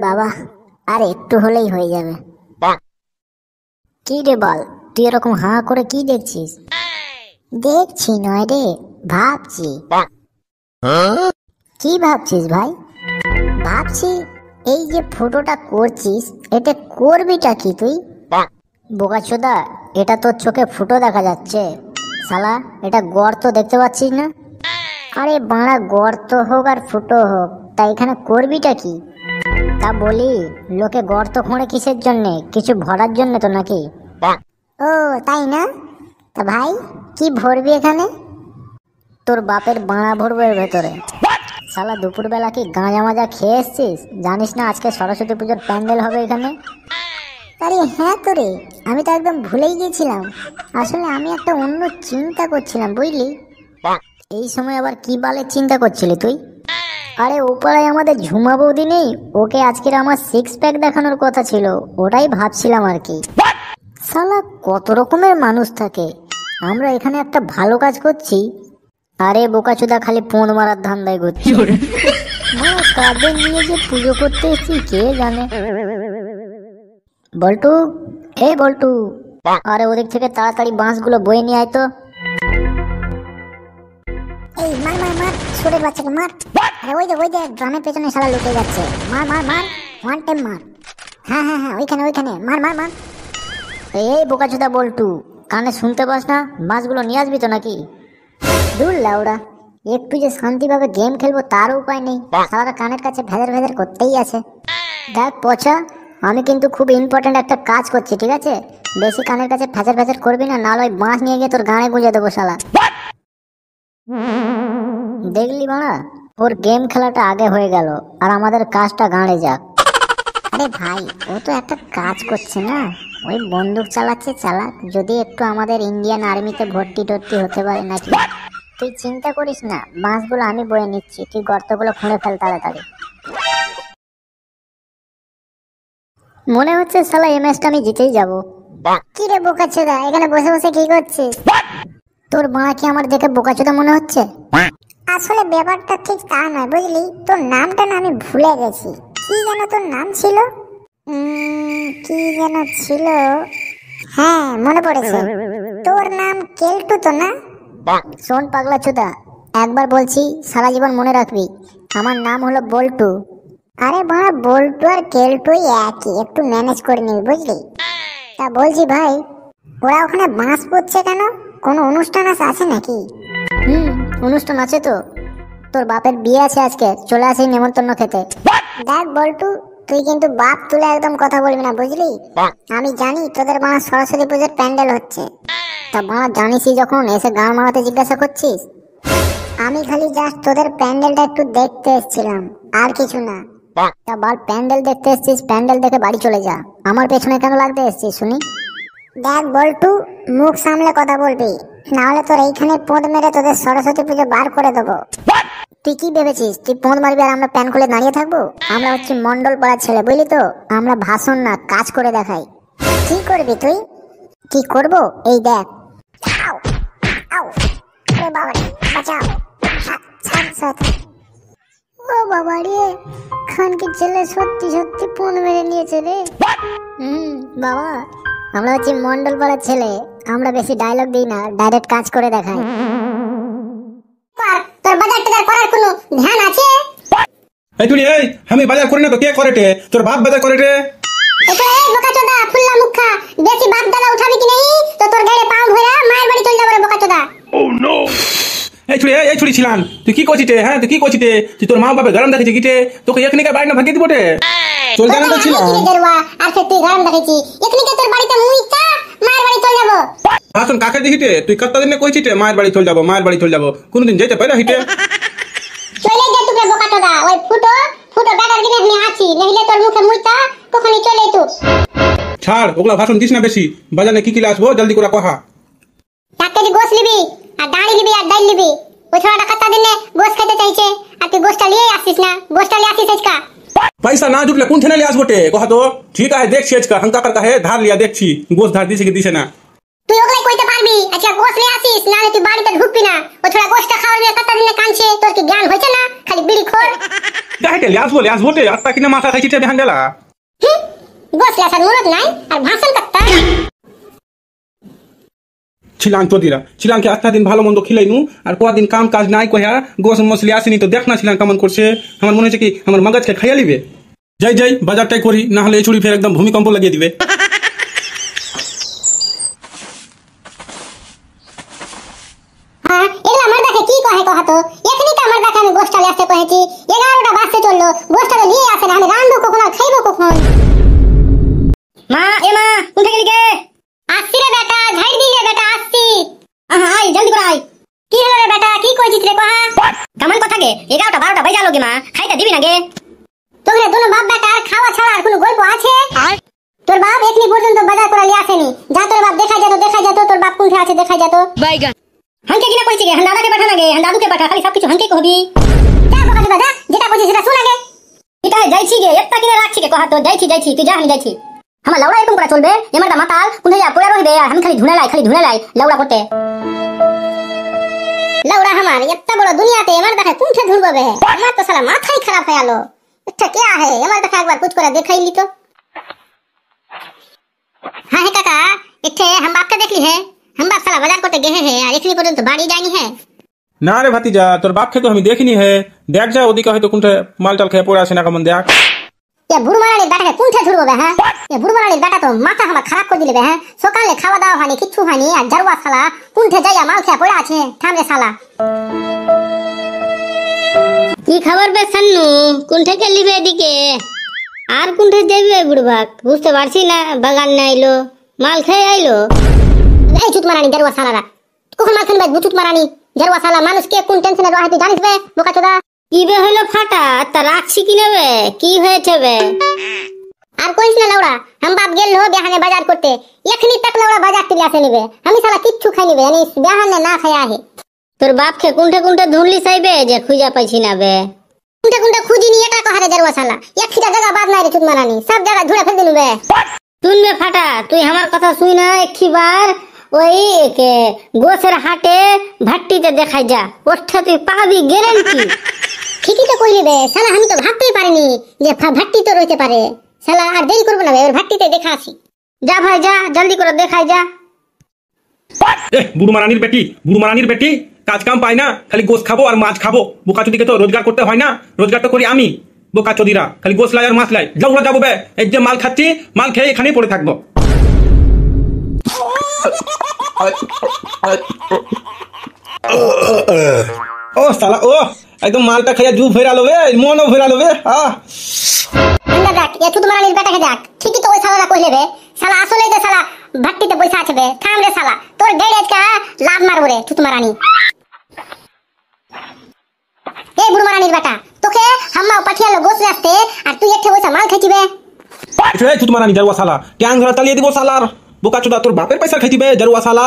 বাবা, আর একটু হলেই হয়ে যাবে। কি রে বল, তুই এরকম হাঁ করে কি দেখছিস? দেখছি নয় রে, ভাবছি। কি ভাবছিস ভাই? ভাবছি এই যে ফটোটা করছিস, এটা করবিটা কি তুই? বোকাচোদা, এটা তোর চোখে ফুটো দেখা যাচ্ছে। শালা, এটা গর্ত দেখতে পাচ্ছিস না? আরে বাড়া, গর্ত হোক আর ফুটো হোক, তা এখানে করবিটা কি? তা বলি, লোকে গর্ত খোঁড়ে কিসের জন্যে? কিছু ভরার জন্য তো নাকি? ও তাই না? তা ভাই, কি ভরবি এখানে? তোর বাপের বাড়া ভরবো এর ভেতরে। শালা, দুপুরবেলা কি গাঁজা মাজা খেয়ে এসছিস? জানিস না আজকে সরস্বতী পুজোর প্যান্ডেল হবে এখানে? আরে হ্যাঁ তো রে, আমি তো একদম ভুলেই গিয়েছিলাম। আসলে আমি একটা অন্য চিন্তা করছিলাম, বুঝলি? এই সময় আবার কি বালের চিন্তা করছিলি তুই? আরে ওপাড়ায় আমাদের ঝুমা বৌদি নেই? ওকে আজকের আমার 6 প্যাক দেখানোর কথা ছিল, ওটাই ভাবছিলাম আর কি। শালা, কত রকমের মানুষ থাকে। আমরা এখানে একটা ভালো কাজ করছি, আরে বোকাচোদা খালি পোন মারার ধান্দায় ঘুরছি। কাদের নিয়ে যে পুজো করতে এসেছি কে জানে। বল্টু, এ বল্টু, আরে ওদিক থেকে তাড়াতাড়ি বাঁশগুলো বয়ে নিয়ে আয় তো। এই মার মার মার, ছোটের বাচ্চাকে মার। আরে ওই যে ড্রামের পেছনে শালা লুকে যাচ্ছে। মার মার মার, ওয়ান টাইম মার। হ্যাঁ হ্যাঁ হ্যাঁ, ওইখানে মার মার মার। এই বোকাচোদা বল্টু, কানে শুনতে পাস না? মাছগুলো নিয়ে আসবি তো নাকি? দূর লাউড়া, একটু যে শান্তিভাবে গেম খেলবো তার উপায় নেই, সারা কানের কাছে ভেদের ভেদের করতেই আছে। দেখ পচা, আমি কিন্তু খুব ইম্পর্টেন্ট একটা কাজ করছি, ঠিক আছে? বেশি কানের কাছে ফেচার ফেচার করবি না, নাহলে ওই বাঁশ নিয়ে গিয়ে তোর গানে গুঁজে দেবো শালা। দেখলি বাড়া, ওর গেম খেলাটা আগে হয়ে গেল আর আমাদের কাজটা গাঁড়ে যাক। আরে ভাই, ও তো একটা কাজ করছে না, ওই বন্দুক চালাচ্ছে, চালাক। যদি একটু আমাদের ইন্ডিয়ান আর্মিতে ভর্তি টর্তি হতে পারে নাকি। তুই চিন্তা করিস না, বাঁশগুলো আমি বয়ে নিচ্ছি, তুই গর্তগুলো খুঁড়ে ফেল তাড়াতাড়ি। মনে হচ্ছে শালা এই ম্যাচটা আমি জিতেই যাবো। কি রে বোকাচোদা, এখানে বসে বসে কি করছিস? তোর বাঁড়া কি আমার দেখে বোকাচোদা মনে হচ্ছে? আসলে ব্যাপারটা ঠিক তা নয়, বুঝলি? তোর নামটা না আমি ভুলে গেছি। কি যেন তোর নাম ছিল? কি যেন ছিল? হ্যাঁ, মনে পড়েছে। তোর নাম কেলটু তো না? শোন পাগলা চোদা, একবার বলছি, সারা জীবন মনে রাখবি, আমার নাম হলো বল্টু। আরে বাড়া, বল্টু আর কেলটুই একই, একটু ম্যানেজ করে নিবি, বুঝলি? তা বলছি ভাই, ওরা ওখানে বাঁশ পুঁতছে কেন? কোনো অনুষ্ঠান আছে নাকি? অনুষ্ঠান আছে তো। তোর বাপের বিয়ে আছে আজকে, চলে আসি নেমন্তন্ন খেতে। দেখ বল্টু, তুই কিন্তু বাপ তুলে একদম কথা বলবি না, বুঝলি? আমি জানি তোদের বাড়া সরস্বতী পুজোর প্যান্ডেল হচ্ছে, তা বাড়া জানিসই যখন, এসে গান মারাতে জিজ্ঞাসা করছিস। আমি খালি জাস্ট তোদের প্যান্ডেলটা একটু দেখতে এসেছিলাম, আর কিছু না। তা বল, প্যান্ডেল দেখতে এসেছিস, প্যান্ডেল দেখে বাড়ি চলে যা, আমার পেছনে কেন লাগতে এসেছিস শুনি? দেখ বল্টু, মুখ সামলে কথা বলবি, নাহলে তোর এইখানে পোঁদ মেরে তোদের সরস্বতী পুজো বার করে দেবো। তুই কি ভেবেছিস তুই পোঁদ মারবি আর আমরা প্যান খুলে দাঁড়িয়ে থাকবো? আমরা হচ্ছে মন্ডল পাড়ার ছেলে, বুঝলি তো? আমরা ভাষণ না, কাজ করে দেখাই। কি করবি তুই? কি করব? এই দেখ। ও বাবা রে, খানকির ছেলে সত্যি সত্যি পোঁদ মেরে নিয়েছে রে। বাবা, আমরা হচ্ছে মন্ডল পাড়ার ছেলে, আমরা বেশি ডায়লগ দিই না, ডাইরেক্ট কাজ করে দেখাই। তোর বাজার টাজার করার কোনো ধ্যান আছে? এই তুই, এই আমি বাজার করি না তো কে করে রে? তোর বাপ বাজার করে রে। এটা এই বোকাচোদা ফুল্লা মুখা, বেশি বাপ দাদা উঠাবি কি নাই তো তোর গাড়ি পাও ধরে মায়ের বাড়ি চলে যাবে রে বোকাচোদা। ও নো, এই ছুরি ছিলাম, তুই কি করছিস? হ্যাঁ তুই কি করছিস? তুই তোর মা বাবা গরম দেখেছিস গিটে, তোকে এখনিকে বাড়ি না ভাগিয়ে দিব রে। চল জানা তো ছিল আর সে তুই গরম দেখেছি, এখনিকে তোর বাড়িতে মুইতা মায়ের বাড়ি চলে যাব। আসুন কাকে দিহিতে, তুই কত দিনে কইছিস মায়ের বাড়ি চলে যাবো, মায়ের বাড়ি চলে যাবো, কোনদিন যেতে পারে হিটে? চলে যা তুই বোকাচোদা, ওই ফুটো গাডার গিনে আমি আছি, নইলে তোর মুখে মুইতা কখনই চলে তুই। ছাড় ওগুলা ভাষণ দিস না বেশি, বাজারে কি কি আসবো জলদি করে কহা। টাকা দি গোশ নিবি আর দাঁড়ি নিবি আর ডাল নিবি। ওই ছোড়াটা কত দিনে গোশ খেতে চাইছে, আর তুই গোশটা নিয়ে আসিস না, গোশটা নিয়ে আসিস আজকা। पैसा ना जुटले कौन थे ना ले आस बोटे कहा तो ठीक है देख छेज का हंका करता है धार लिया देखी गोश धार दिसे कि दिसे ना। তুই ওগুলাই কইতে পারবি? আজকে গোস নিয়ে আসিস, নাহলে তুই বাড়িতে ঢুকবি না। ও ছোড়া গোসটা খাওয়ার নিয়ে কত দিনে কাঁদছে, তোর কি জ্ঞান হয়েছে না? খালি বিড়ি খোর। গাইতে লিয়াস বটে আত্মা কিনা মাথা খাইছি তে বেহান গেলা গোস লাসার মুরত নাই আর ভাষণ করতা। ছিলাম তো দিরা ছিলামকে আত্মা দিন ভালো মন্দ খিলাইনু আর কদিন কাম কাজ নাই কয়া গোস মছলি আসেনি তো দেখ না ছিলাম কেমন করছে। আমার মনে হচ্ছে কি আমার মাগাজকে খাইয়া লিবে। যাই বাজারটাই করি, না হলে এই ছুরি ফের একদম ভূমিকম্প লাগিয়ে দিবে। হ্যাঁ, এগুলো আমার দেখে কি কহে কহাতো। এখনি তো আমার দেখে আমি গোসটা আসতে কহেছি, 11টা বাজতে চললো, গোসটা তো নিয়ে আসে না। আমি রান্ধবো কখন আর খাইবো কখন? মা, উঠে গেলি কে? আসছি রে বেটা, ঝাড় দিলে বেটা, আসছি। আয় জলদি করে আয়। কি হলো রে বেটা, কি কইছিস রে কহা? কেমন কথা গে? 11টা 12টা বাজা লোগে মা, খাইতে দিবি না গে? তোরে দুনো বাপ বেটা আর খাওয়া ছাড়া আর কোনো গল্প আছে? তোর বাপ এখনি পর্যন্ত বাজার করে নিয়ে আসেনি। যা তোর বাপ দেখা যেত তোর বাপ কোনটা আছে দেখা যেত। বাইগান হানকে কিনা কইছি গে, হান দাদাকে পাঠা না গে, হান দাদুকে পাঠা, খালি সব কিছু হানকে কহবি। যা বকা দিবা, যা যেটা কইছিস সেটা শুনা গে। এটা যাইছি গে, একটা কিনা রাখছি গে কহা তো। যাইছি তুই যা, আমি যাইছি। আমার লাউড়া এরকম করা চলবে? এমার দা মাতাল কোন যা পড়া রইবে আর আমি খালি ধুনে লাই লাউড়া করতে। লাউড়া আমার এত বড় দুনিয়াতে এমার দেখা কোনটা ধুরবে? আমার তো শালা মাথাই খারাপ হয়ে গেল। এটা কে আহে? এমার দেখা একবার কুछ করে দেখাইলি তো। हाँ है काका, इत्थे हम बाप का देख ली है। हम बाप साला बाजार करते गए हैं और इतनी पर्यंत बाड़ी जानी है। না রে ভাতিজা, তোর বাপকে তো আমি দেখিনি হে। দেখ যা ওদিকে হয়তো কোনটা মালটাল খেয়ে পড়ে আছে না কেমন দেখ। ये बुড়মারানির বেটাকে কোনটা ধরবো বে? হ্যাঁ, ये বুড়মারানির বেটা তো মাথা আমার খারাপ করে দিলে বে। হ্যাঁ, সকালে খাওয়া দাওয়া হয়নি, কিচ্ছু হয়নি, আর জারুয়া শালা কোনটা যাইয়া মাল খেয়ে পড়ে আছে। থাম রে শালা। কি খবর বে সান্নু? কোনটা গেলিবে এদিকে? আর কোনটা যাইবে বুড়বাক? বুঝতে পারছি না। বাগান না আইলো, মাল খেয়ে আইলো। এই চুতমারানি জারুয়া শালারা কখন মাল খানবে? চুতমারানি জারুয়া শালা মানুষকে কোন টেনশনে রয় তুই জানিস বে বোকাচোদা? কি বে হলো ফাটা? তা রাখছি কি নেবে? কি হয়েছে বে? আর কইস না লাউড়া, हम बाप गेल हो बेहाने बाजार करते, एखनी तक लाउड़ा बाजार তে আসে নিবে। আমি শালা কিচ্ছু খাই নিবে, জানিস বেহানে না খায়া হে। তোর বাপকে কোনটা ধুনলি চাইবে যে খুঁজা পাইছি না বে? কোনটা খুঁজি নি এটা কহারে জারুয়া শালা। একখিটা জায়গা বাদ নাই রে চুতমারানি, সব জায়গা ধুরে ফেল দিলু বে। শুনবে ফাটা, তুই আমার কথা শুই না একবার ওই গোসের হাটে ভাট্টিতে দেখাই যা, ওটা তুই পাবি গ্যারান্টি। ঠিকই তো কইলি বে শালা, আমি তো ভাবতেই পারিনি যে ভাট্টি তো রইতে পারে। শালা আর দেরি করব না বে, ওর ভাট্টিতে দেখা আসি। যা ভাই যা, জলদি করে দেখাই যা। বুড়মারানির বেটি কাজ কাম পায় না, খালি গোস খাবো আর মাছ খাবো। বোকাচোদিকে তো রোজগার করতে হয় না, রোজগার তো করি আমি। বোকাচোদিরা খালি গোস লাই আর মাছ লাই। যাবো বে, এই যে মাল খাচ্ছি, মাল খেয়ে এখানেই পড়ে থাকবো। ও শালা ও, একদম মালটা খাইয়া জু ভেরালো বে, মনও ভেরালো বে। আন্দা দেখ, এ চুতমারানির বেটাকে দেখ, ঠিকই তো ওই শালারা কইলে বে। শালা আসলে যে শালা ভাট্টিতে পয়সা আছে বে। থাম রে শালা, তোর গেড়ে আজকে লাভ মারবো রে চুতমারানি। এই বুড়মারানির বেটা, তোকে হাম্মাও পাঠিয়ালো গোস রাস্তে আর তুই একটা পয়সা মাল খাইছি বে। চুতমারানি জারুয়া শালা, ট্যাং ধরা তালিয়ে দিব শালার। বোকাচোদা তোর বাপের পয়সা খাইছি বে জারুয়া শালা।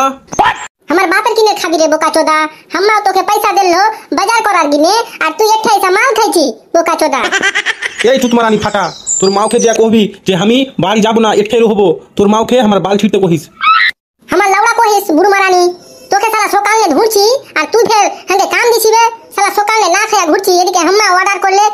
আমার বাপের কিনে খাবি রে বোকাচোদা। হাম্মাও তোকে পয়সা দিল বাজার করার গিনে আর তুই একটা পয়সা মাল খাইছি বোকাচোদা। এই চুতমারানি ফাটা, তোর মাওকে যে কহবি যে আমি বাড়ি যাবো না, এটাই রহবো, তোর মাওকে আমার বাল ছিঁড়তে কহিস। আমার লাউড়া কহিস বুড়মারানি, তোকে শালা সকালে ঘুরছি আর তুই ফের হাঙ্গে কাম দিছি বে। শালা সকালে না খায়া ঘুরছি, এদিকে হাম্মা অর্ডার করলে